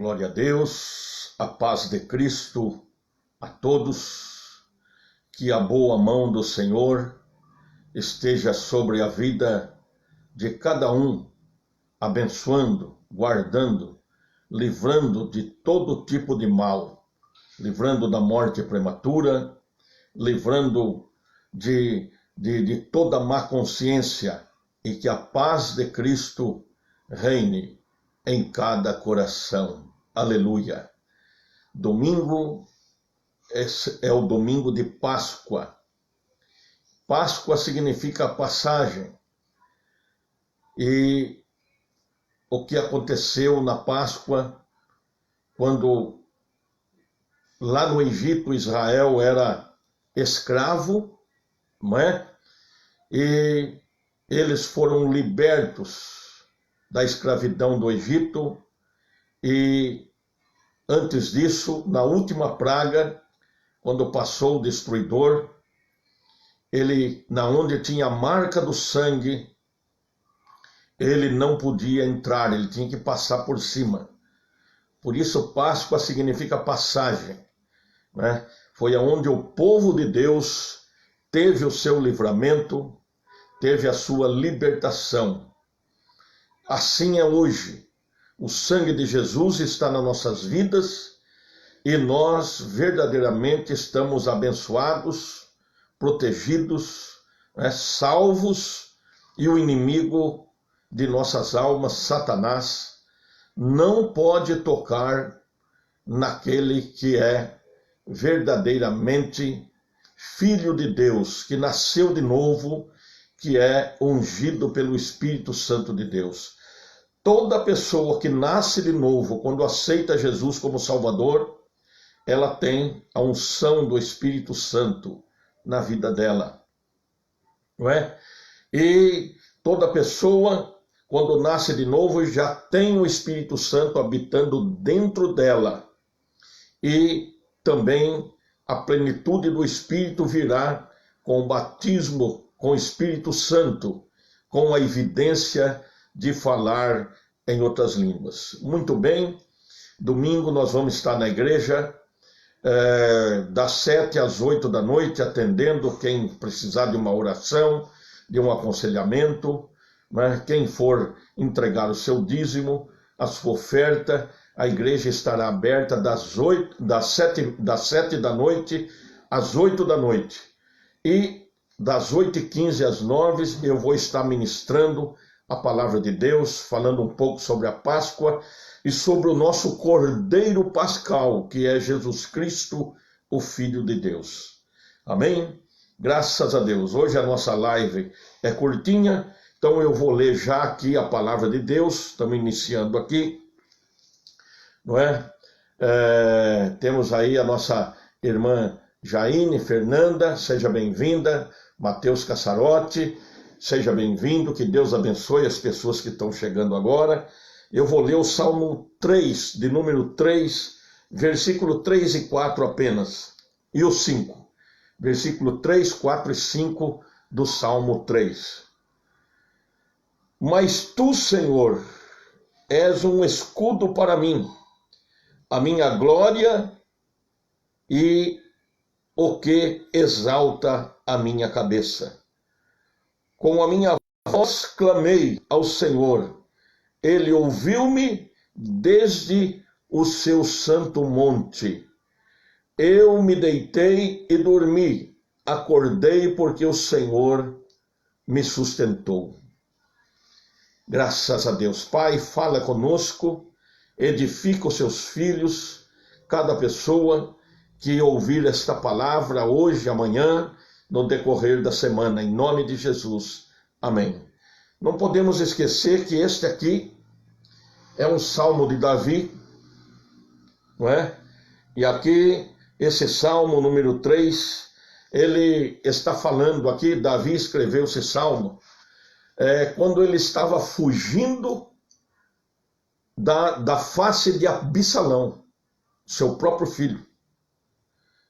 Glória a Deus, a paz de Cristo a todos, que a boa mão do Senhor esteja sobre a vida de cada um, abençoando, guardando, livrando de todo tipo de mal, livrando da morte prematura, livrando de toda má consciência, e que a paz de Cristo reine em cada coração. Aleluia. Domingo é o domingo de Páscoa. Páscoa significa passagem. E o que aconteceu na Páscoa, quando lá no Egito Israel era escravo, não é? E eles foram libertos da escravidão do Egito, e antes disso, na última praga, quando passou o destruidor, ele, na onde tinha a marca do sangue, ele não podia entrar, ele tinha que passar por cima. Por isso, Páscoa significa passagem, né? Foi aonde o povo de Deus teve o seu livramento, teve a sua libertação. Assim é hoje. O sangue de Jesus está nas nossas vidas e nós verdadeiramente estamos abençoados, protegidos, salvos, e o inimigo de nossas almas, Satanás, não pode tocar naquele que é verdadeiramente filho de Deus, que nasceu de novo, que é ungido pelo Espírito Santo de Deus. Toda pessoa que nasce de novo, quando aceita Jesus como Salvador, ela tem a unção do Espírito Santo na vida dela, não é? E toda pessoa, quando nasce de novo, já tem o Espírito Santo habitando dentro dela. E também a plenitude do Espírito virá com o batismo com o Espírito Santo, com a evidência de falar em outras línguas. Muito bem, domingo nós vamos estar na igreja, das 7 às 8 da noite, atendendo quem precisar de uma oração, de um aconselhamento, né? Quem for entregar o seu dízimo, a sua oferta, a igreja estará aberta das 7 da noite às 8 da noite. E das 8h15 às 9 eu vou estar ministrando a palavra de Deus, falando um pouco sobre a Páscoa e sobre o nosso Cordeiro Pascal, que é Jesus Cristo, o Filho de Deus. Amém? Graças a Deus. Hoje a nossa live é curtinha, então eu vou ler já aqui a palavra de Deus. Estamos iniciando aqui, não é? Temos aí a nossa irmã Jaine Fernanda, seja bem-vinda. Mateus Cassarotti, seja bem-vindo, que Deus abençoe as pessoas que estão chegando agora. Eu vou ler o Salmo 3, de número 3, versículo 3 e 4 apenas, e o 5. Versículo 3, 4 e 5 do Salmo 3. Mas tu, Senhor, és um escudo para mim, a minha glória e o que exalta a minha cabeça. Com a minha voz clamei ao Senhor, ele ouviu-me desde o seu santo monte. Eu me deitei e dormi, acordei porque o Senhor me sustentou. Graças a Deus. Pai, fala conosco, edifica os seus filhos, cada pessoa que ouvir esta palavra hoje, amanhã, no decorrer da semana, em nome de Jesus. Amém. Não podemos esquecer que este aqui é um salmo de Davi, não é? E aqui, esse salmo número 3, ele está falando aqui, Davi escreveu esse salmo, quando ele estava fugindo da face de Absalão, seu próprio filho.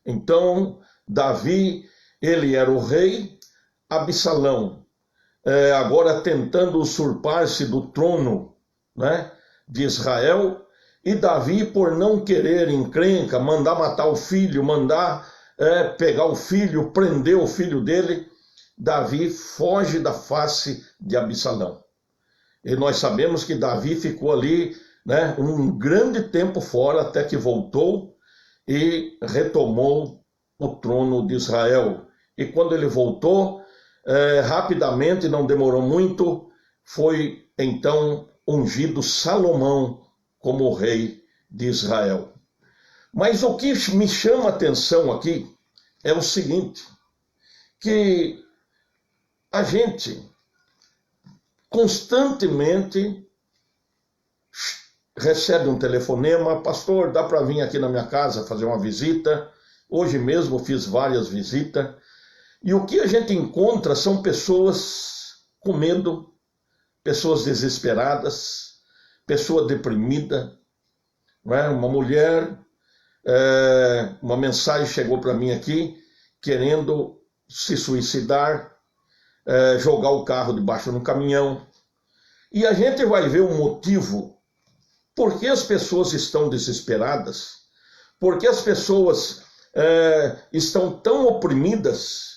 Então, Davi, ele era o rei, Absalão, agora tentando usurpar-se do trono, né, de Israel, E Davi, por não querer encrenca, mandar matar o filho, mandar pegar o filho, prender o filho dele, Davi foge da face de Absalão. E nós sabemos que Davi ficou ali, né, um grande tempo fora, até que voltou e retomou o trono de Israel. E quando ele voltou, rapidamente, não demorou muito, foi então ungido Salomão como rei de Israel. Mas o que me chama a atenção aqui é o seguinte, que a gente constantemente recebe um telefonema: pastor, dá para vir aqui na minha casa fazer uma visita? Hoje mesmo fiz várias visitas. E o que a gente encontra são pessoas com medo, pessoas desesperadas, pessoa deprimida, não é? Uma mulher, uma mensagem chegou para mim aqui, querendo se suicidar, jogar o carro debaixo do caminhão. E a gente vai ver o motivo, por que as pessoas estão desesperadas, por que as pessoas estão tão oprimidas.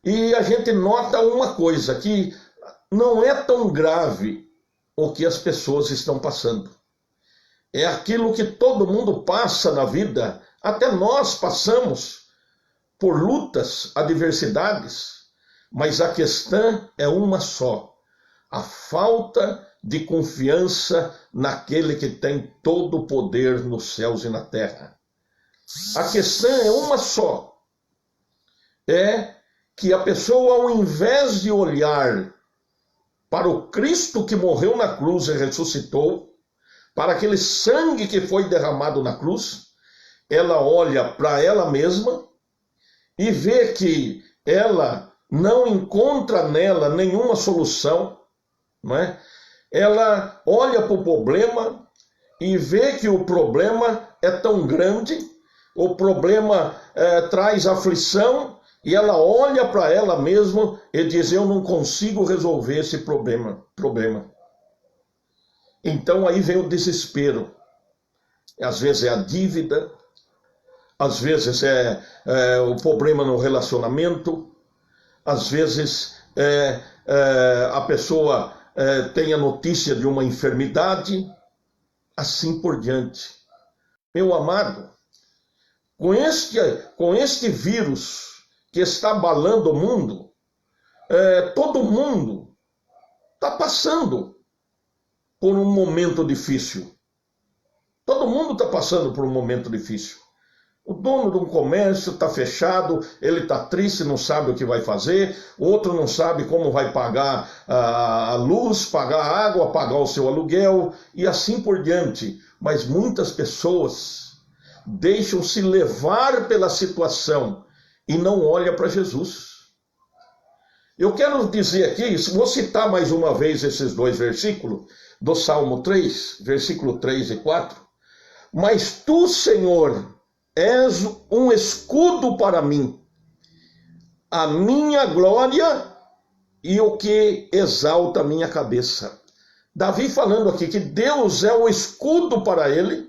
E a gente nota uma coisa, que não é tão grave o que as pessoas estão passando. É aquilo que todo mundo passa na vida, até nós passamos por lutas, adversidades, mas a questão é uma só: a falta de confiança naquele que tem todo o poder nos céus e na terra. A questão é uma só: é que a pessoa, ao invés de olhar para o Cristo que morreu na cruz e ressuscitou, para aquele sangue que foi derramado na cruz, ela olha para ela mesma e vê que ela não encontra nela nenhuma solução, não é? Ela olha para o problema e vê que o problema é tão grande, o problema traz aflição, e ela olha para ela mesma e diz: eu não consigo resolver esse problema. Então aí vem o desespero. Às vezes é a dívida, às vezes é o problema no relacionamento, às vezes a pessoa tem a notícia de uma enfermidade, assim por diante. Meu amado, com este vírus que está abalando o mundo, todo mundo está passando por um momento difícil. Todo mundo está passando por um momento difícil. O dono de um comércio está fechado, ele está triste, não sabe o que vai fazer, o outro não sabe como vai pagar a luz, pagar a água, pagar o seu aluguel e assim por diante. Mas muitas pessoas deixam-se levar pela situação e não olham para Jesus. Eu quero dizer aqui, vou citar mais uma vez esses dois versículos do Salmo 3, versículo 3 e 4. Mas tu, Senhor, és um escudo para mim, a minha glória e o que exalta a minha cabeça. Davi falando aqui que Deus é o escudo para ele,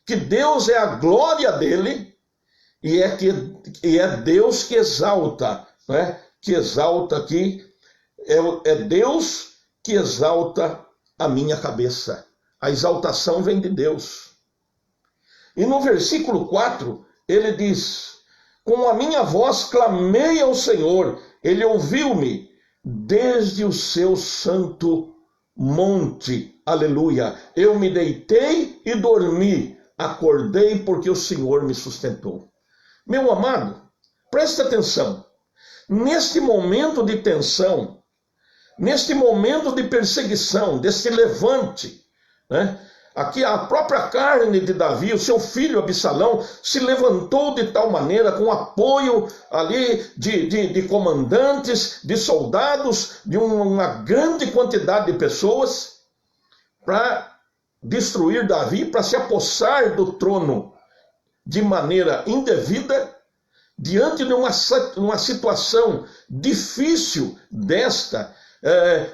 que Deus é a glória dele, e é Deus que exalta, né? Que exalta aqui, é Deus que exalta a minha cabeça. A exaltação vem de Deus. E no versículo 4, ele diz: com a minha voz clamei ao Senhor, ele ouviu-me desde o seu santo monte. Aleluia. Eu me deitei e dormi, acordei porque o Senhor me sustentou. Meu amado, preste atenção. Neste momento de tensão, neste momento de perseguição, desse levante, né? Aqui a própria carne de Davi, o seu filho Absalão, se levantou de tal maneira, com apoio ali de comandantes, de soldados, de uma grande quantidade de pessoas, para destruir Davi, para se apossar do trono de maneira indevida, diante de uma situação difícil desta,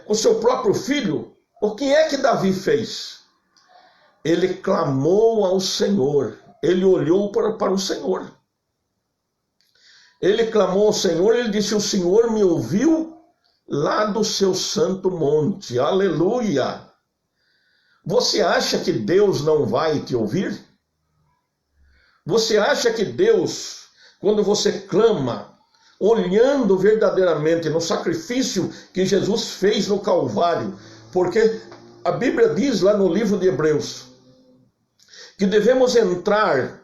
com seu próprio filho. O que é que Davi fez? ele clamou ao Senhor, ele olhou para o Senhor. Ele clamou ao Senhor, ele disse: o Senhor me ouviu lá do seu santo monte. Aleluia! Você acha que Deus não vai te ouvir? Você acha que Deus, quando você clama, olhando verdadeiramente no sacrifício que Jesus fez no Calvário, porque a Bíblia diz lá no livro de Hebreus que devemos entrar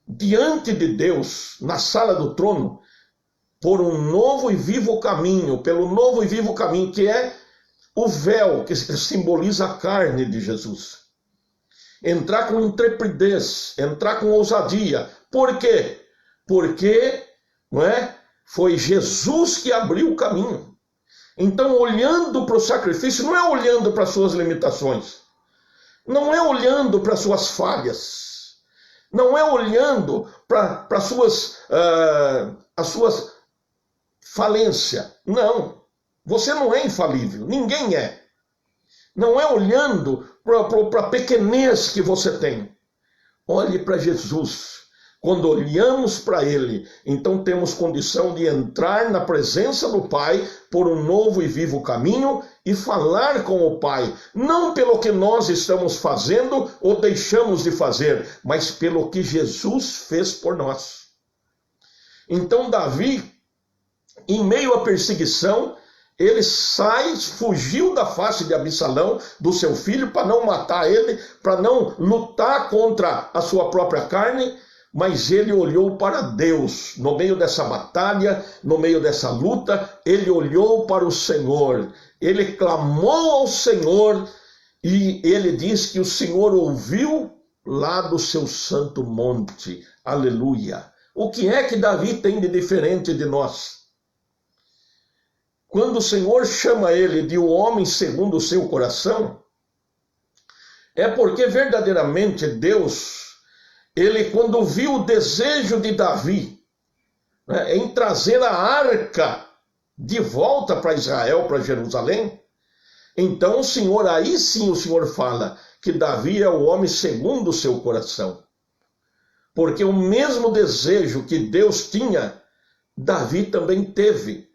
diante de Deus, na sala do trono, por um novo e vivo caminho, pelo novo e vivo caminho, que é o véu que simboliza a carne de Jesus. Entrar com intrepidez, entrar com ousadia. Por quê? Porque, não é? Foi Jesus que abriu o caminho. Então, olhando para o sacrifício, não é olhando para as suas limitações, não é olhando para as suas falhas, não é olhando para as suas falências. Não, você não é infalível, ninguém é. Não é olhando para a pequenez que você tem. Olhe para Jesus. Quando olhamos para ele, então temos condição de entrar na presença do Pai por um novo e vivo caminho e falar com o Pai, não pelo que nós estamos fazendo ou deixamos de fazer, mas pelo que Jesus fez por nós. Então Davi, em meio à perseguição, ele fugiu da face de Absalão, do seu filho, para não matar ele, para não lutar contra a sua própria carne, mas ele olhou para Deus. No meio dessa batalha, no meio dessa luta, ele olhou para o Senhor, ele clamou ao Senhor, e ele diz que o Senhor ouviu lá do seu santo monte. Aleluia! O que é que Davi tem de diferente de nós? Quando o Senhor chama ele de um homem segundo o seu coração, é porque verdadeiramente Deus, ele, quando viu o desejo de Davi, né, em trazer a arca de volta para Israel, para Jerusalém, então o Senhor, aí sim o Senhor fala que Davi é o homem segundo o seu coração. Porque o mesmo desejo que Deus tinha, Davi também teve,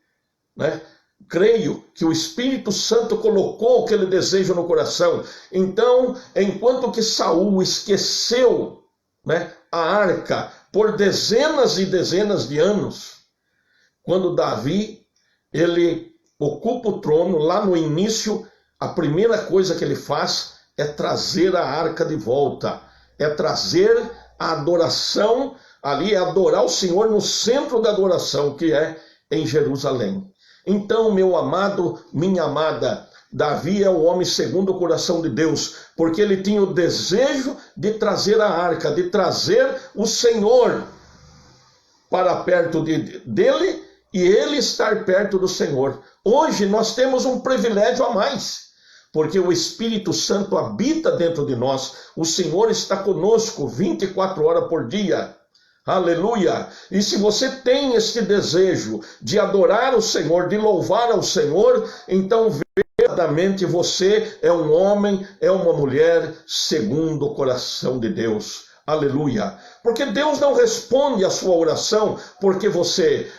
né? Creio que o Espírito Santo colocou aquele desejo no coração. Então, enquanto que Saul esqueceu, né, a arca por dezenas e dezenas de anos, quando Davi, ele ocupa o trono, lá no início, a primeira coisa que ele faz é trazer a arca de volta, é trazer a adoração, ali é adorar o Senhor no centro da adoração, que é em Jerusalém. Então, meu amado, minha amada, Davi é o homem segundo o coração de Deus, porque ele tinha o desejo de trazer a arca, de trazer o Senhor para perto dele e ele estar perto do Senhor. Hoje nós temos um privilégio a mais, porque o Espírito Santo habita dentro de nós, o Senhor está conosco 24 horas por dia. Aleluia! E se você tem este desejo de adorar o Senhor, de louvar ao Senhor, então verdadeiramente você é um homem, é uma mulher segundo o coração de Deus. Aleluia! Porque Deus não responde a sua oração porque você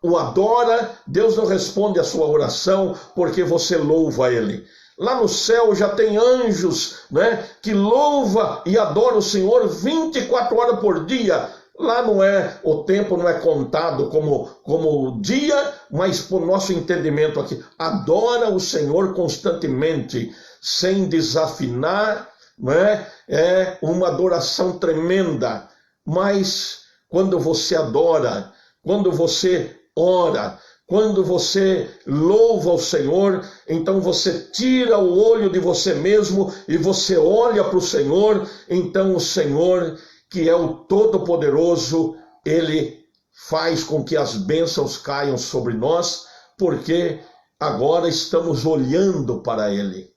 o adora, Deus não responde a sua oração porque você louva Ele. Lá no céu já tem anjos, né, que louva e adora o Senhor 24 horas por dia. Lá não é, o tempo não é contado como dia, mas por nosso entendimento aqui, adora o Senhor constantemente, sem desafinar, né? É uma adoração tremenda. Mas quando você adora, quando você ora, quando você louva o Senhor, então você tira o olho de você mesmo e você olha para o Senhor. Então o Senhor, que é o Todo-Poderoso, ele faz com que as bênçãos caiam sobre nós, porque agora estamos olhando para Ele.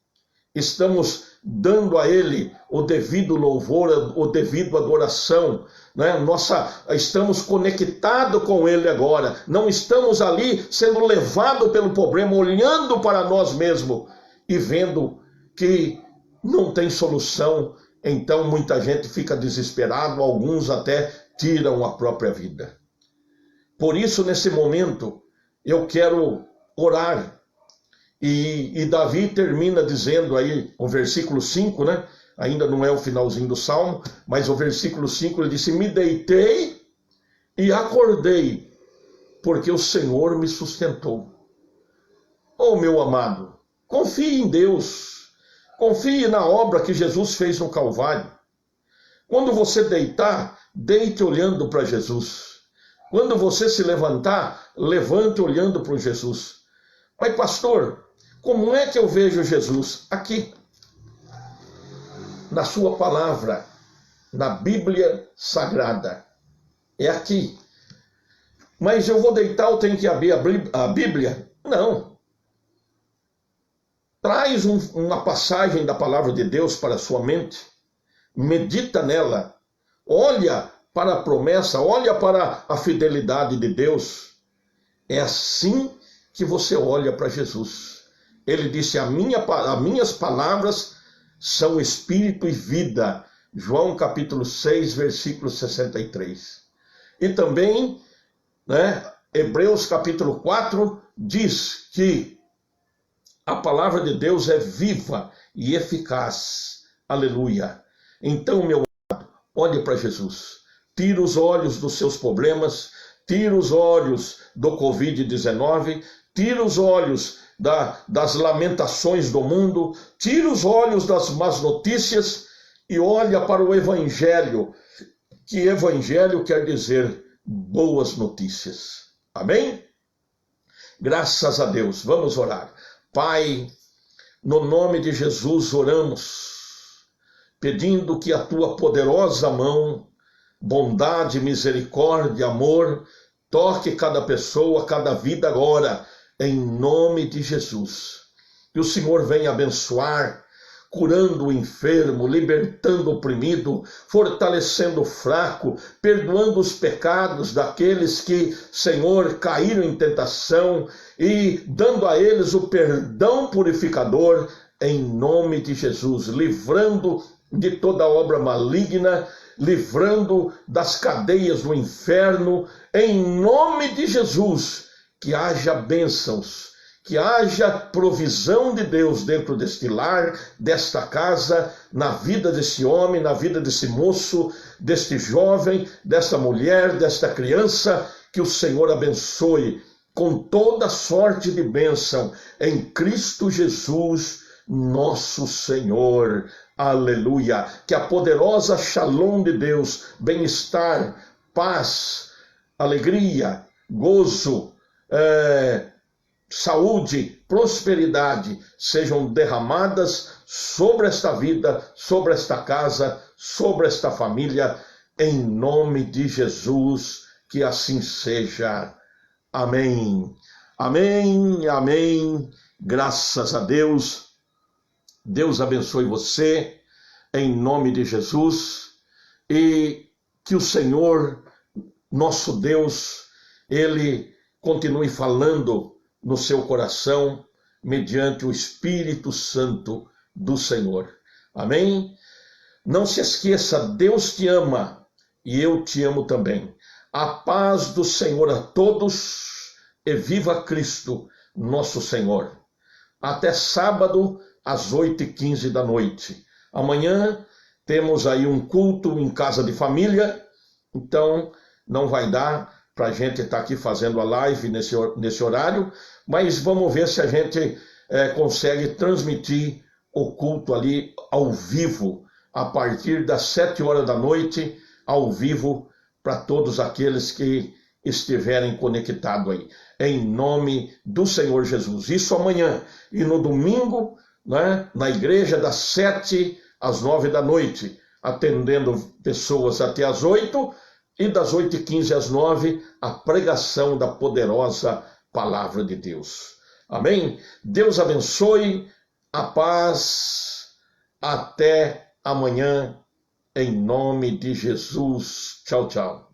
Estamos dando a Ele o devido louvor, o devido adoração, né? Estamos conectados com Ele agora, não estamos ali sendo levados pelo problema, olhando para nós mesmos e vendo que não tem solução, então muita gente fica desesperado, alguns até tiram a própria vida. Por isso, nesse momento, eu quero orar. E Davi termina dizendo aí, o versículo 5, né? Ainda não é o finalzinho do Salmo, mas o versículo 5 ele disse: me deitei e acordei, porque o Senhor me sustentou. Oh, meu amado, confie em Deus, confie na obra que Jesus fez no Calvário. Quando você deitar, deite olhando para Jesus. Quando você se levantar, levante olhando para Jesus. Mas pastor, como é que eu vejo Jesus? Aqui, na sua palavra, na Bíblia Sagrada. É aqui. Mas eu vou deitar, eu tenho que abrir a Bíblia? Não. Traz uma passagem da palavra de Deus para a sua mente. Medita nela. Olha para a promessa, olha para a fidelidade de Deus. É assim que você olha para Jesus. Ele disse: as minhas palavras são espírito e vida. João capítulo 6, versículo 63. E também, Hebreus capítulo 4 diz que a palavra de Deus é viva e eficaz. Aleluia. Então, meu amado, olhe para Jesus. Tira os olhos dos seus problemas, tira os olhos do Covid-19, tira os olhos das lamentações do mundo, tira os olhos das más notícias e olha para o Evangelho, que Evangelho quer dizer boas notícias. Amém? Graças a Deus. Vamos orar. Pai, no nome de Jesus oramos, pedindo que a tua poderosa mão, bondade, misericórdia, amor, toque cada pessoa, cada vida agora, em nome de Jesus. Que o Senhor venha abençoar, curando o enfermo, libertando o oprimido, fortalecendo o fraco, perdoando os pecados daqueles que, Senhor, caíram em tentação e dando a eles o perdão purificador, em nome de Jesus, livrando de toda obra maligna, livrando das cadeias do inferno, em nome de Jesus, que haja bênçãos, que haja provisão de Deus dentro deste lar, desta casa, na vida desse homem, na vida desse moço, deste jovem, desta mulher, desta criança, que o Senhor abençoe com toda sorte de bênção, em Cristo Jesus, nosso Senhor. Aleluia. Que a poderosa Shalom de Deus, bem-estar, paz, alegria, gozo, saúde, prosperidade sejam derramadas sobre esta vida, sobre esta casa, sobre esta família, em nome de Jesus, que assim seja. Amém. Amém, amém. Graças a Deus. Deus abençoe você, em nome de Jesus, e que o Senhor, nosso Deus, Ele continue falando no seu coração, mediante o Espírito Santo do Senhor. Amém? Não se esqueça, Deus te ama e eu te amo também. A paz do Senhor a todos e viva Cristo, nosso Senhor. Até sábado, às 8h15 da noite. Amanhã temos aí um culto em casa de família, então não vai dar para a gente estar aqui fazendo a live nesse horário, mas vamos ver se a gente consegue transmitir o culto ali ao vivo, a partir das 7h da noite, ao vivo, para todos aqueles que estiverem conectados aí, em nome do Senhor Jesus. Isso amanhã. E no domingo, na igreja, das 7 às 9 da noite, atendendo pessoas até às 8, e das 8h15 às 9, a pregação da poderosa palavra de Deus. Amém? Deus abençoe, a paz, até amanhã, em nome de Jesus. Tchau, tchau.